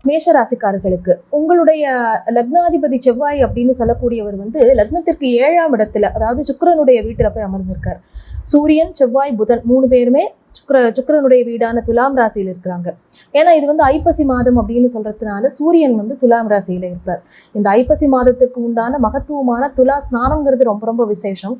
மேஷ ராசிக்காரர்களுக்கு உங்களுடைய லக்னாதிபதி செவ்வாய் அப்படின்னு சொல்லக்கூடியவர் வந்து லக்னத்திற்கு 7ஆம் இடத்துல, அதாவது சுக்கிரனுடைய வீட்டுல போய் அமர்ந்திருக்கார். சூரியன், செவ்வாய், புதன் 3 பேருமே சுக்கிரனுடைய வீடான துலாம் ராசியில் இருக்கிறாங்க. ஏன்னா இது வந்து ஐப்பசி மாதம் அப்படின்னு சொல்றதுனால சூரியன் வந்து துலாம் ராசியில இருப்பார். இந்த ஐப்பசி மாதத்துக்கு உண்டான மகத்துவமான துலா ஸ்நானம்ங்கிறது ரொம்ப ரொம்ப விசேஷம்.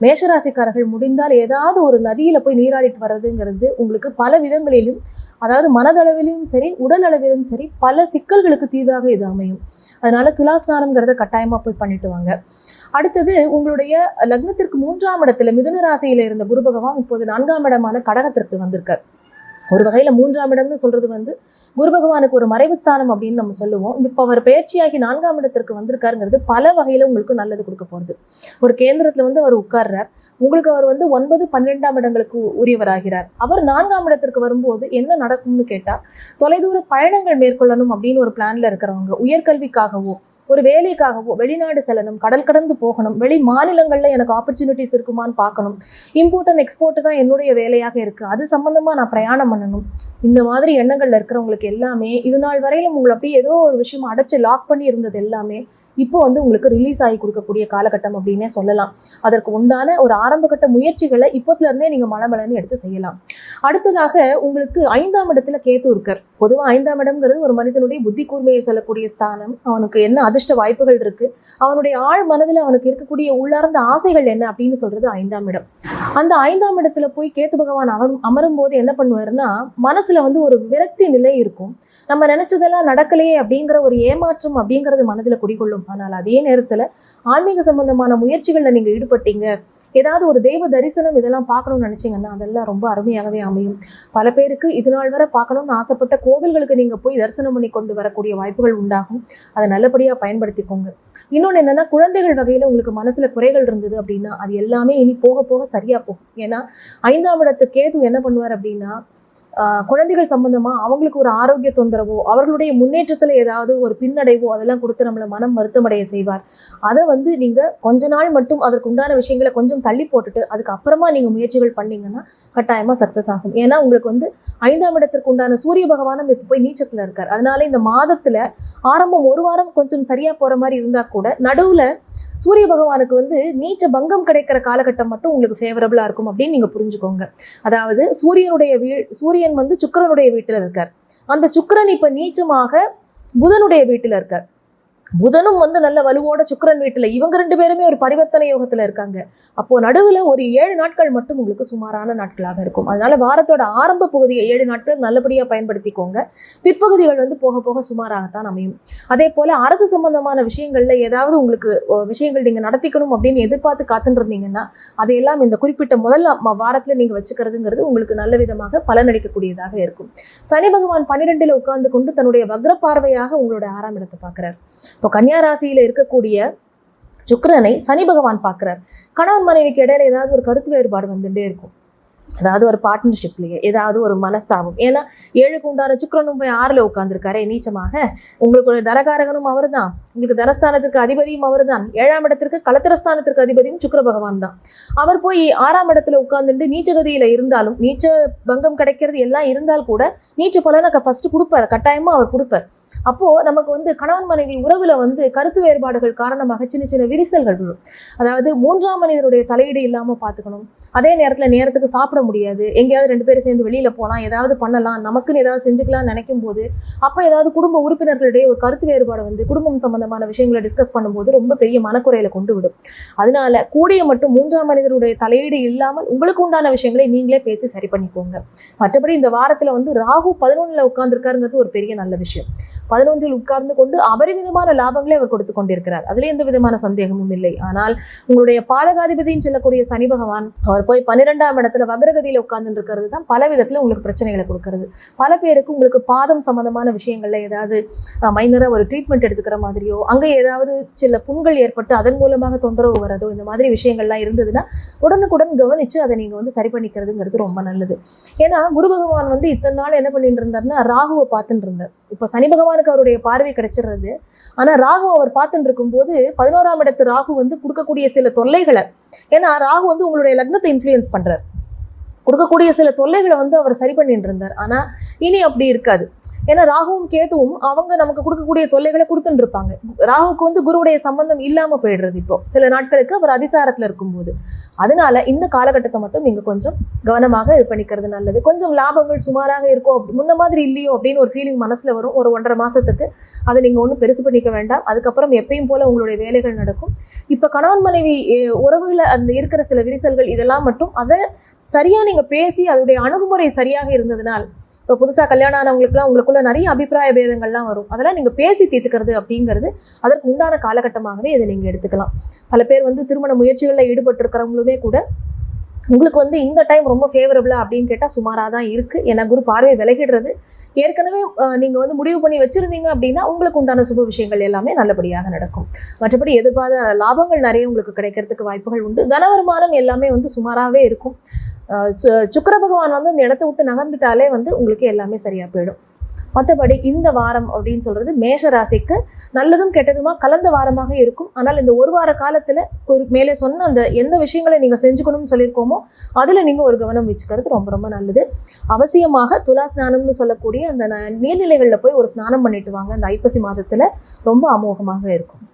மேஷராசிக்காரர்கள் முடிந்தால் ஏதாவது ஒரு நதியில போய் நீராடிட்டு வர்றதுங்கிறது உங்களுக்கு பல விதங்களிலும், அதாவது மனதளவிலும் சரி உடல் அளவிலும் சரி பல சிக்கல்களுக்கு தீர்வாக இது அமையும். அதனால துலா ஸ்நானம்ங்கிறத கட்டாயமா போய் பண்ணிட்டு வாங்க. அடுத்தது உங்களுடைய லக்னத்திற்கு 3ஆம் இடத்துல மிதுன ராசியில இருந்த குரு பகவான் இப்போது 4ஆம் இடமான கடகத்திற்கு வந்திருக்கார். ஒரு வகையில 3ஆம் இடம்னு சொல்றது வந்து குரு பகவானுக்கு ஒரு மறைவு ஸ்தானம் அப்படின்னு நம்ம சொல்லுவோம். இப்போ அவர் பயிற்சியாகி 4ஆம் இடத்திற்கு வந்திருக்காருங்கிறது பல வகையில உங்களுக்கு நல்லது கொடுக்க போறது. ஒரு கேந்திரத்துல வந்து அவர் உட்கார்றார். உங்களுக்கு அவர் வந்து 9, 12ஆம் இடங்களுக்கு உரியவராகிறார். அவர் 4ஆம் இடத்திற்கு வரும்போது என்ன நடக்கும்னு கேட்டா, தொலைதூர பயணங்கள் மேற்கொள்ளணும் அப்படின்னு ஒரு பிளான்ல இருக்கிறவங்க, உயர்கல்விக்காகவோ ஒரு வேலைக்காகவோ வெளிநாடு செல்லணும், கடல் கடந்து போகணும், வெளி மாநிலங்கள்ல எனக்கு ஆப்பர்ச்சுனிட்டிஸ் இருக்குமான்னு பார்க்கணும், இம்போர்ட் அண்ட் எக்ஸ்போர்ட் தான் என்னுடைய வேலையாக இருக்கு, அது சம்பந்தமா நான் பிரயாணம் பண்ணணும், இந்த மாதிரி எண்ணங்கள்ல இருக்கிறவங்களுக்கு எல்லாமே இது நாள் வரையிலும் உங்களை அப்படியே ஏதோ ஒரு விஷயம் அடைச்சு லாக் பண்ணி இருந்தது எல்லாமே இப்போ வந்து உங்களுக்கு ரிலீஸ் ஆகி கொடுக்கக்கூடிய காலகட்டம் அப்படின்னே சொல்லலாம். அதற்கு உண்டான ஒரு ஆரம்பகட்ட முயற்சிகளை இப்போத்துல இருந்தே நீங்க மலமலன்னு எடுத்து செய்யலாம். அடுத்ததாக உங்களுக்கு 5ஆம் இடத்துல கேது இருக்கார். பொதுவாக 5ஆம் இடம்ங்கிறது ஒரு மனிதனுடைய புத்தி கூர்மையை சொல்லக்கூடிய ஸ்தானம். அவனுக்கு என்ன அதிர்ஷ்ட வாய்ப்புகள் இருக்கு, அவனுடைய ஆழ் மனதில் அவனுக்கு இருக்கக்கூடிய உள்ளார்ந்த ஆசைகள் என்ன அப்படின்னு சொல்றது 5ஆம் இடம். அந்த 5ஆம் இடத்துல போய் கேது பகவான் அமரும் போது என்ன பண்ணுவாருன்னா, மனசுல வந்து ஒரு விரக்தி நிலை இருக்கும். நம்ம நினைச்சதெல்லாம் நடக்கலையே அப்படிங்கிற ஒரு ஏமாற்றம் அப்படிங்கிறது மனதில் குடிகொள்ளும். ஆனால் அதே நேரத்துல ஆன்மீக சம்பந்தமான முயற்சிகள்ல நீங்க ஈடுபட்டீங்க, ஏதாவது ஒரு தெய்வ தரிசனம் இதெல்லாம் பார்க்கணும்னு நினைச்சீங்கன்னா அதெல்லாம் ரொம்ப அருமையாகவே அமையும். பல பேருக்கு இது நாள் வரை பார்க்கணும்னு ஆசைப்பட்ட கோவில்களுக்கு நீங்க போய் தரிசனம் பண்ணி கொண்டு வரக்கூடிய வாய்ப்புகள் உண்டாகும். அதை நல்லபடியா பயன்படுத்திக்கோங்க. இன்னொன்று என்னன்னா, குழந்தைகள் வகையில உங்களுக்கு மனசுல குறைகள் இருந்தது அப்படின்னா அது எல்லாமே இனி போக போக சரியா போகும். ஏன்னா 5ஆம் இடத்து கேது என்ன பண்ணுவார் அப்படின்னா, குழந்தைகள் சம்பந்தமா அவங்களுக்கு ஒரு ஆரோக்கிய தொந்தரவோ அவர்களுடைய முன்னேற்றத்துல ஏதாவது ஒரு பின்னடைவோ அதெல்லாம் கொடுத்து நம்மளை மனம் வருத்தமடைய செய்வார். அதை வந்து நீங்க கொஞ்ச நாள் மட்டும் அதற்கு உண்டான விஷயங்களை கொஞ்சம் தள்ளி போட்டுட்டு அதுக்கப்புறமா நீங்க முயற்சிகள் பண்ணீங்கன்னா கட்டாயமா சக்சஸ் ஆகும். ஏன்னா உங்களுக்கு வந்து 5ஆம் இடத்திற்கு உண்டான சூரிய பகவானும் இப்ப போய் நீச்சத்துல இருக்கார். அதனால இந்த மாதத்துல ஆரம்பம் ஒரு வாரம் கொஞ்சம் சரியா போற மாதிரி இருந்தா கூட நடுவுல சூரிய பகவானுக்கு வந்து நீச்ச பங்கம் கிடைக்கிற காலகட்டம் மட்டும் உங்களுக்கு ஃபேவரபிளா இருக்கும் அப்படின்னு நீங்க புரிஞ்சுக்கோங்க. அதாவது சூரியன் வந்து சுக்கிரனுடைய வீட்டுல இருக்கார். அந்த சுக்கிரன் இப்ப நீச்சமாக புதனுடைய வீட்டுல இருக்கார். புதனும் வந்து நல்ல வலுவோட சுக்கிரன் வீட்டுல, இவங்க 2 பேருமே ஒரு பரிவர்த்தனை யோகத்துல இருக்காங்க. அப்போ நடுவுல ஒரு 7 நாட்கள் மட்டும் உங்களுக்கு சுமாரான நாட்களாக இருக்கும். அதனால வாரத்தோட ஆரம்ப பகுதியை 7 நாட்கள் நல்லபடியா பயன்படுத்திக்கோங்க. பிற்பகுதிகள் வந்து போக போக சுமாராகத்தான் அமையும். அதே போல அரசு சம்பந்தமான விஷயங்கள்ல ஏதாவது உங்களுக்கு விஷயங்கள் நீங்க நடத்திக்கணும் அப்படின்னு எதிர்பார்த்து காத்துட்டு இருந்தீங்கன்னா அதையெல்லாம் இந்த குறிப்பிட்ட முதல் வாரத்துல நீங்க வச்சுக்கிறதுங்கிறது உங்களுக்கு நல்ல விதமாக பலனளிக்கக்கூடியதாக இருக்கும். சனி பகவான் 12ல் உட்கார்ந்து கொண்டு தன்னுடைய வக்ர பார்வையாக உங்களுடைய 6ஆம் இடத்தை பார்க்கிறார். இப்போ கன்னியா ராசியில இருக்கக்கூடிய சுக்கிரனை சனி பகவான் பார்க்கிறார். கணவன் மனைவிக்கு இடையில ஏதாவது ஒரு கருத்து வேறுபாடு வந்துட்டே இருக்கும். அதாவது ஒரு பார்ட்னர்ஷிப்லயே ஏதாவது ஒரு மனஸ்தாபம். ஏன்னா 7க்கு உண்டான சுக்கிரனும் போய் 6ல் உட்கார்ந்துருக்காரு நீச்சமாக. உங்களுக்கு தனகாரகனும் அவர் தான், உங்களுக்கு தனஸ்தானத்திற்கு அதிபதியும் அவர் தான், 7ஆம் இடத்திற்கு கலத்திரஸ்தானத்திற்கு அதிபதியும் சுக்கிர பகவான் தான். அவர் போய் 6ஆம் இடத்துல உட்கார்ந்துட்டு நீச்சகதியில இருந்தாலும், நீச்ச பங்கம் கிடைக்கிறது எல்லாம் இருந்தால் கூட நீச்ச பலனை ஃபர்ஸ்ட் கொடுப்பார், கட்டாயமா அவர் கொடுப்பார். அப்போ நமக்கு வந்து கணவன் மனைவி உறவுல வந்து கருத்து வேறுபாடுகள் காரணமாக சின்ன சின்ன விரிசல்கள் விழும். அதாவது 3ஆம் மனிதருடைய தலையீடு இல்லாம பாத்துக்கணும். அதே நேரத்துல நேரத்துக்கு சாப்பிட முடியாது, எங்கேயாவது 2 பேரும் சேர்ந்து வெளியில போகலாம், ஏதாவது பண்ணலாம், நமக்குன்னு ஏதாவது செஞ்சுக்கலாம்னு நினைக்கும் போது அப்ப ஏதாவது குடும்ப உறுப்பினர்களிடையே ஒரு கருத்து வேறுபாடு வந்து குடும்பம் சம்பந்தமான விஷயங்களை டிஸ்கஸ் பண்ணும்போது ரொம்ப பெரிய மனக்குறையில கொண்டு விடும். அதனால கூடிய மட்டும் 3ஆம் மனிதருடைய தலையீடு இல்லாமல் உங்களுக்கு உண்டான விஷயங்களை நீங்களே பேசி சரி பண்ணிக்கோங்க. மற்றபடி இந்த வாரத்துல வந்து ராகு 11ல் உட்கார்ந்துருக்காருங்கிறது ஒரு பெரிய நல்ல விஷயம். 11ல் உட்கார்ந்து கொண்டு அபரிமிதமான லாபங்களை அவர் கொடுத்து கொண்டிருக்கிறார். அதுல எந்த விதமான சந்தேகமும் இல்லை. ஆனால் உங்களுடைய பாலகாதிபதின்னு சொல்லக்கூடிய சனி பகவான் அவர் போய் 12ஆம் இடத்துல வக்ரகதியில உட்கார்ந்து இருக்கிறது தான் பல விதத்துல உங்களுக்கு பிரச்சனைகளை கொடுக்கறது. பல பேருக்கு உங்களுக்கு பாதம் சம்பந்தமான விஷயங்கள்ல ஏதாவது மைனரா ஒரு ட்ரீட்மெண்ட் எடுத்துக்கிற மாதிரியோ, அங்க ஏதாவது சில புண்கள் ஏற்பட்டு அதன் மூலமாக தொந்தரவு வரதோ, இந்த மாதிரி விஷயங்கள்லாம் இருந்ததுன்னா உடனுக்குடன் கவனிச்சு அதை நீங்க வந்து சரி பண்ணிக்கிறதுங்கிறது ரொம்ப நல்லது. ஏன்னா குரு பகவான் வந்து இத்தனை நாள் என்ன பண்ணிட்டு இருந்தாருன்னா ராகுவை பார்த்துட்டு இருந்தார். இப்ப சனி பகவானுக்கு அவருடைய பார்வை கிடைச்சிடுறது. ஆனா ராகு அவர் பார்த்துட்டு இருக்கும் போது 11ஆம் இடத்து ராகு வந்து கொடுக்கக்கூடிய சில தொல்லைகளை, ஏன்னா ராகு வந்து உங்களுடைய லக்னத்தை இன்ஃப்ளூயன்ஸ் பண்றார். கொடுக்கக்கூடிய சில தொல்லைகளை வந்து அவர் சரி பண்ணிட்டு இருந்தார். ஆனா இனி அப்படி இருக்காது. ஏன்னா ராகுவும் கேதுவும் அவங்க நமக்கு கொடுக்கக்கூடிய தொல்லைகளை கொடுத்துட்டு இருப்பாங்க. ராகுக்கு வந்து குருவுடைய சம்பந்தம் இல்லாம போயிடுறது இப்போ சில நாட்களுக்கு அவர் அதிசாரத்துல இருக்கும்போது. அதனால இந்த காலகட்டத்தை மட்டும் நீங்க கொஞ்சம் கவனமாக இது பண்ணிக்கிறது நல்லது. கொஞ்சம் லாபங்கள் சுமாராக இருக்கும், முன்ன மாதிரி இல்லையோ அப்படின்னு ஒரு ஃபீலிங் மனசுல வரும் ஒரு 1.5 மாசத்துக்கு. அதை நீங்க ஒன்றும் பெருசு பண்ணிக்க வேண்டாம். அதுக்கப்புறம் எப்பயும் போல உங்களுடைய வேலைகள் நடக்கும். இப்ப கணவன் மனைவி உறவுகளை அந்த இருக்கிற சில விரிசல்கள் இதெல்லாம் மட்டும் அதை சரியா நீங்க பேசி அதோடைய அணுகுமுறை சரியாக இருந்ததுனால், இப்போ புதுசாக கல்யாணம் ஆனவங்களுக்குலாம் உங்களுக்குள்ள நிறைய அபிப்பிராய பேதங்கள்லாம் வரும். அதெல்லாம் நீங்கள் பேசி தீர்த்துக்கிறது அப்படிங்கிறது அதற்கு உண்டான காலகட்டமாகவே இதை நீங்கள் எடுத்துக்கலாம். பல பேர் வந்து திருமண முயற்சிகளில் ஈடுபட்டிருக்கிறவங்களுமே கூட உங்களுக்கு வந்து இந்த டைம் ரொம்ப ஃபேவரபிளா அப்படின்னு கேட்டால் சுமாராக தான் இருக்குது. ஏன்னா குரு பார்வை விலகிடுறது. ஏற்கனவே நீங்கள் வந்து முடிவு பண்ணி வச்சுருந்தீங்க அப்படின்னா உங்களுக்கு உண்டான சுப விஷயங்கள் எல்லாமே நல்லபடியாக நடக்கும். மற்றபடி எதிர்பார்த்த லாபங்கள் நிறைய உங்களுக்கு கிடைக்கிறதுக்கு வாய்ப்புகள் உண்டு. தன வருமானம் எல்லாமே வந்து சுமாராகவே இருக்கும். சுக்கிர பகவான் வந்து அந்த இடத்த விட்டு நகர்ந்துட்டாலே வந்து உங்களுக்கு எல்லாமே சரியாக போயிடும். மற்றபடி இந்த வாரம் அப்படின்னு சொல்றது மேஷ ராசிக்கு நல்லதும் கெட்டதுமா கலந்த வாரமாக இருக்கும். ஆனால் இந்த ஒரு வார காலத்துல மேலே சொன்ன அந்த எந்த விஷயங்களை நீங்க செஞ்சுக்கணும்னு சொல்லியிருக்கோமோ அதுல நீங்க ஒரு கவனம் வச்சுக்கிறது ரொம்ப ரொம்ப நல்லது. அவசியமாக துலா ஸ்நானம்னு சொல்லக்கூடிய அந்த நீர்நிலைகள்ல போய் ஒரு ஸ்நானம் பண்ணிட்டு வாங்க. அந்த ஐப்பசி மாதத்துல ரொம்ப அமோகமாக இருக்கும்.